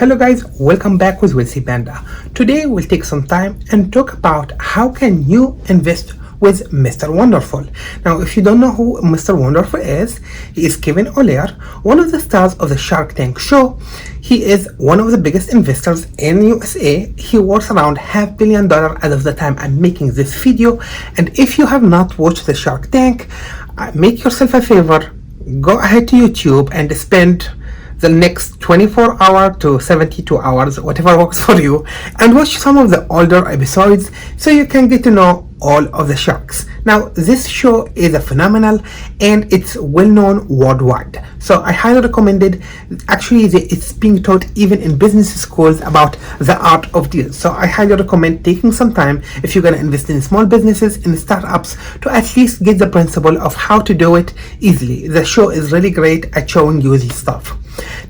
Hello guys, welcome back with Wealthy Panda. Today we'll take some time and talk about how can you invest with Mr. Wonderful. Now, if you don't know who Mr. Wonderful is, he is Kevin O'Lear, one of the stars of the Shark Tank show. He is one of the biggest investors in USA. He worth around $500 million as of the time I'm making this video. And if you have not watched the Shark Tank, make yourself a favor, go ahead to YouTube and spend the next 24 hours to 72 hours, whatever works for you, and watch some of the older episodes so you can get to know all of the sharks. Now, this show is a phenomenal and it's well known worldwide. So I highly recommend it. Actually, it's being taught even in business schools about the art of deals. So I highly recommend taking some time if you're going to invest in small businesses, in startups, to at least get the principle of how to do it easily. The show is really great at showing you this stuff.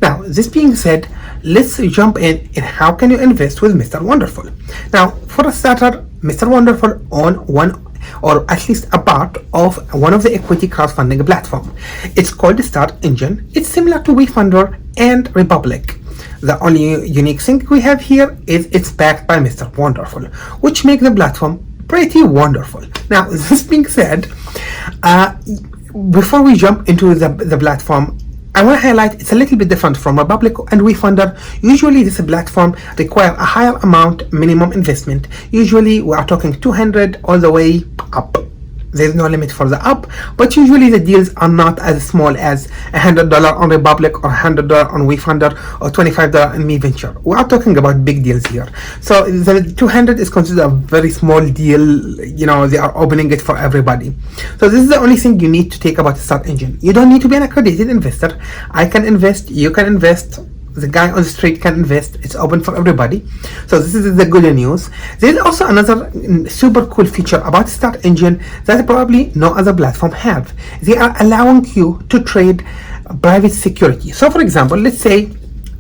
Now, this being said, let's jump in how can you invest with Mr. Wonderful. Now, for a starter, Mr. Wonderful on one or at least a part of one of the equity crowdfunding platform. It's called StartEngine. It's similar to WeFunder and Republic. The only unique thing we have here is it's backed by Mr. Wonderful, which makes the platform pretty wonderful. Now, this being said, before we jump into the platform, I want to highlight it's a little bit different from Republic and WeFunder. Usually this platform requires a higher amount minimum investment. Usually we are talking 200 all the way up. There's no limit for the up, but usually the deals are not as small as $100 on Republic or $100 on WeFunder or $25 in MeVenture. We are talking about big deals here. So the 200 is considered a very small deal. You know, they are opening it for everybody. So this is the only thing you need to take about StartEngine. You don't need to be an accredited investor. I can invest, you can invest, the guy on the street can invest. It's open for everybody. So this is the good news. There's also another super cool feature about StartEngine that probably no other platform have. They are allowing you to trade private security. So for example, let's say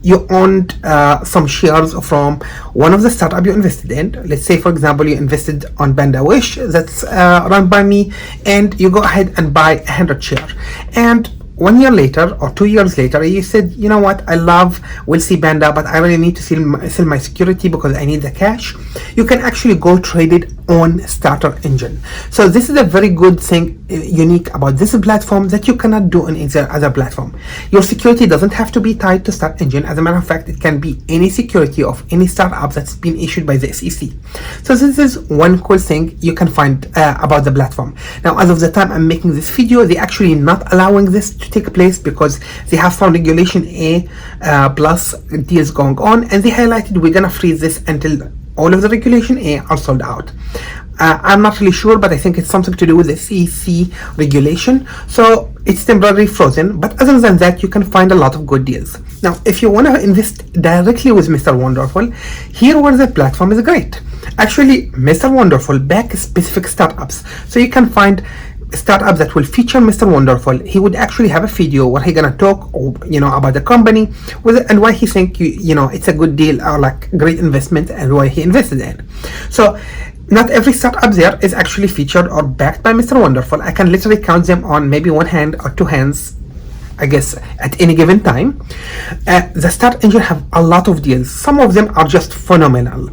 you owned some shares from one of the startup you invested in. Let's say, for example, you invested on BandaWish that's run by me, and you go ahead and buy 100 shares. And 1 year later or 2 years later, you said, you know what, I love Wealthy Panda, but I really need to sell my security because I need the cash. You can actually go trade it on StartEngine. So this is a very good thing, unique about this platform that you cannot do on any other platform. Your security doesn't have to be tied to StartEngine. As a matter of fact, it can be any security of any startup that's been issued by the SEC. So this is one cool thing you can find about the platform. Now, as of the time I'm making this video, they're actually not allowing this to take place because they have some regulation A plus deals going on, and they highlighted we're gonna freeze this until all of the regulation A are sold out. I'm not really sure, but I think it's something to do with the SEC regulation, so it's temporarily frozen. But other than that, you can find a lot of good deals. Now, if you want to invest directly with Mr. Wonderful, here where the platform is great. Actually, Mr. Wonderful backs specific startups, so you can find startup that will feature Mr. Wonderful. He would actually have a video where he's gonna talk, about the company and why he think it's a good deal or like great investment and why he invested in. So not every startup there is actually featured or backed by Mr. Wonderful. I can literally count them on maybe one hand or two hands, I guess, at any given time. The StartEngine have a lot of deals. Some of them are just phenomenal.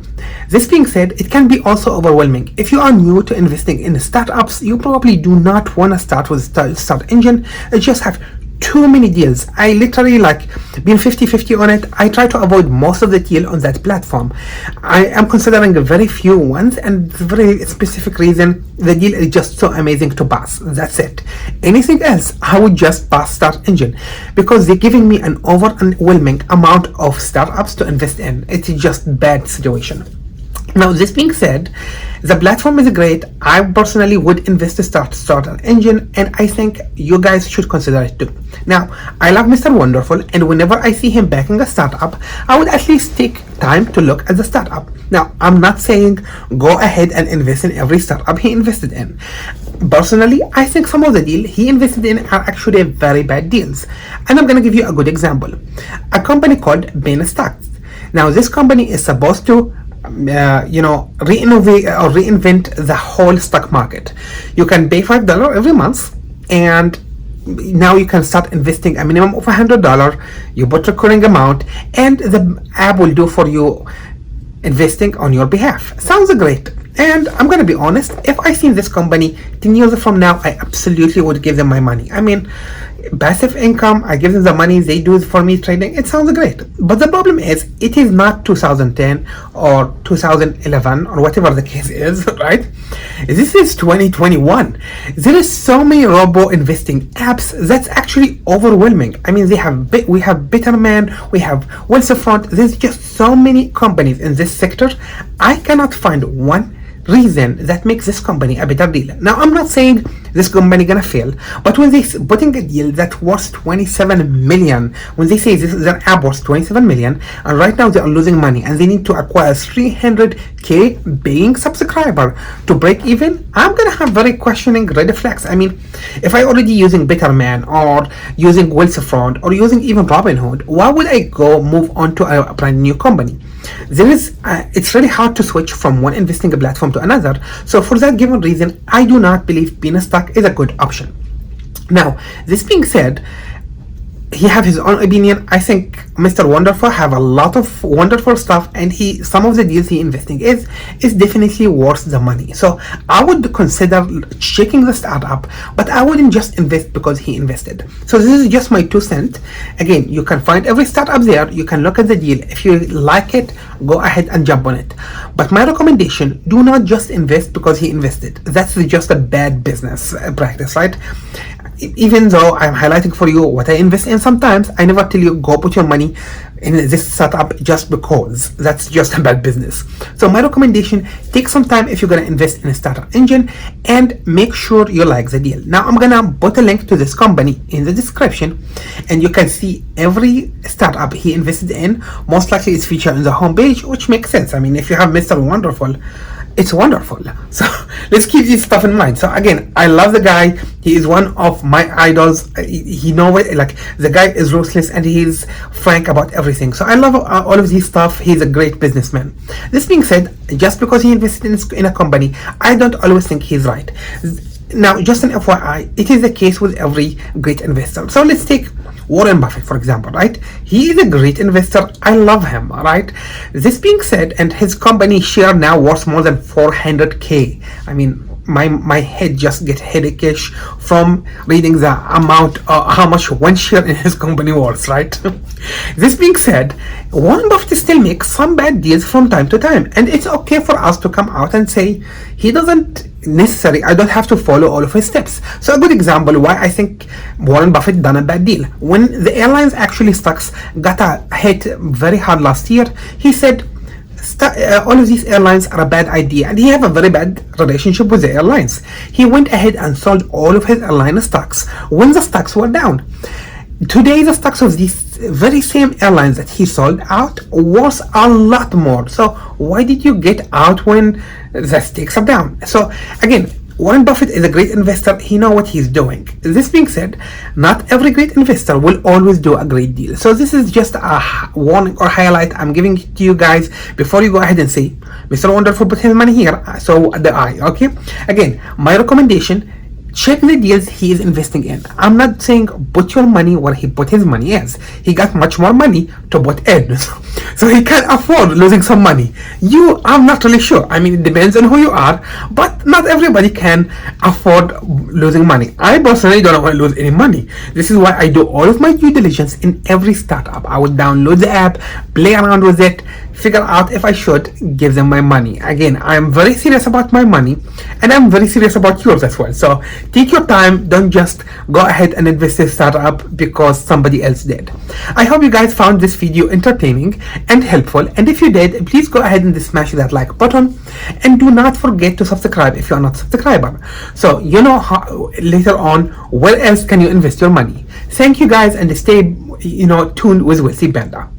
This being said, it can be also overwhelming. If you are new to investing in startups, you probably do not want to start with StartEngine. It just have too many deals. I literally been 50-50 on it. I try to avoid most of the deal on that platform. I am considering a very few ones, and very specific reason the deal is just so amazing to pass. That's it. Anything else, I would just pass StartEngine because they're giving me an overwhelming amount of startups to invest in. It's just bad situation. Now, this being said, the platform is great. I personally would invest in StartEngine, and I think you guys should consider it too. Now, I love Mr. Wonderful, and whenever I see him backing a startup, I would at least take time to look at the startup. Now, I'm not saying go ahead and invest in every startup he invested in. Personally, I think some of the deals he invested in are actually very bad deals. And I'm going to give you a good example. A company called Bain Stocks. Now, this company is supposed to reinvent the whole stock market. You can pay $5 every month, and now you can start investing a minimum of $100. You put recurring amount, and the app will do for you investing on your behalf. Sounds great. And I'm gonna be honest, if I seen this company 10 years from now, I absolutely would give them my money. I mean, passive income, I give them the money, they do it for me trading. It sounds great. But the problem is, it is not 2010 or 2011 or whatever the case is, right? This is 2021. There is so many robo investing apps that's actually overwhelming. I mean, we have Betterman, we have Wealthfront. There's just so many companies in this sector. I cannot find one reason that makes this company a better deal. Now, I'm not saying this company gonna fail, but when they putting a deal that worth 27 million, when they say this is an app worth 27 million, and right now they are losing money and they need to acquire 300k paying subscriber to break even, I'm gonna have very questioning red flags. I mean, if I already using Betterman or using Wealthfront or using even Robinhood, why would I go move on to a brand new company? It's really hard to switch from one investing platform to another. So for that given reason, I do not believe Beanstalk is a good option. Now, this being said, he have his own opinion. I think Mr. Wonderful have a lot of wonderful stuff, and some of the deals he investing is definitely worth the money. So I would consider checking the startup, but I wouldn't just invest because he invested. So this is just my 2 cents. Again, you can find every startup there. You can look at the deal. If you like it, go ahead and jump on it. But my recommendation: do not just invest because he invested. That's just a bad business practice, right? Even though I'm highlighting for you what I invest in, sometimes I never tell you go put your money in this startup just because. That's just a bad business. So my recommendation: take some time if you're gonna invest in a StartEngine and make sure you like the deal. Now I'm gonna put a link to this company in the description, and you can see every startup he invested in. Most likely it's featured on the homepage, which makes sense. I mean, if you have Mr. Wonderful, it's wonderful. So let's keep this stuff in mind. So again, I love the guy. He is one of my idols. He know it, like, the guy is ruthless and he's frank about everything. So I love all of this stuff. He's a great businessman. This being said, just because he invested in a company, I don't always think he's right. Now, just an FYI, it is the case with every great investor. So let's take Warren Buffett, for example, right? He is a great investor. I love him, right? This being said, and his company share now worth more than 400k. I mean, my head just get headacheish from reading the amount, how much one share in his company worth, right? This being said, Warren Buffett still makes some bad deals from time to time, and it's okay for us to come out and say he doesn't necessary. I don't have to follow all of his steps. So a good example why I think Warren Buffett done a bad deal: when the airlines actually stocks got hit very hard last year, he said all of these airlines are a bad idea, and he have a very bad relationship with the airlines. He went ahead and sold all of his airline stocks when the stocks were down. Today, the stocks of these very same airlines that he sold out worth a lot more. So why did you get out when the stakes are down? So again, Warren Buffett is a great investor. He knows what he's doing. This being said, not every great investor will always do a great deal. So this is just a warning or highlight I'm giving to you guys before you go ahead and say, Mr. Wonderful put his money here, so do I. Okay? Again, my recommendation: check the deals he is investing in. I'm not saying put your money where he put his money is. He got much more money to put in, so he can't afford losing some money. I'm not really sure. I mean, it depends on who you are, but not everybody can afford losing money. I personally don't want to lose any money. This is why I do all of my due diligence in every startup. I would download the app, play around with it, figure out if I should give them my money. Again, I'm very serious about my money, and I'm very serious about yours as well. So take your time. Don't just go ahead and invest in a startup because somebody else did. I hope you guys found this video entertaining and helpful, and if you did, please go ahead and smash that like button, and do not forget to subscribe if you are not a subscriber, so you know how later on where else can you invest your money. Thank you guys, and stay tuned with Wealthy Panda.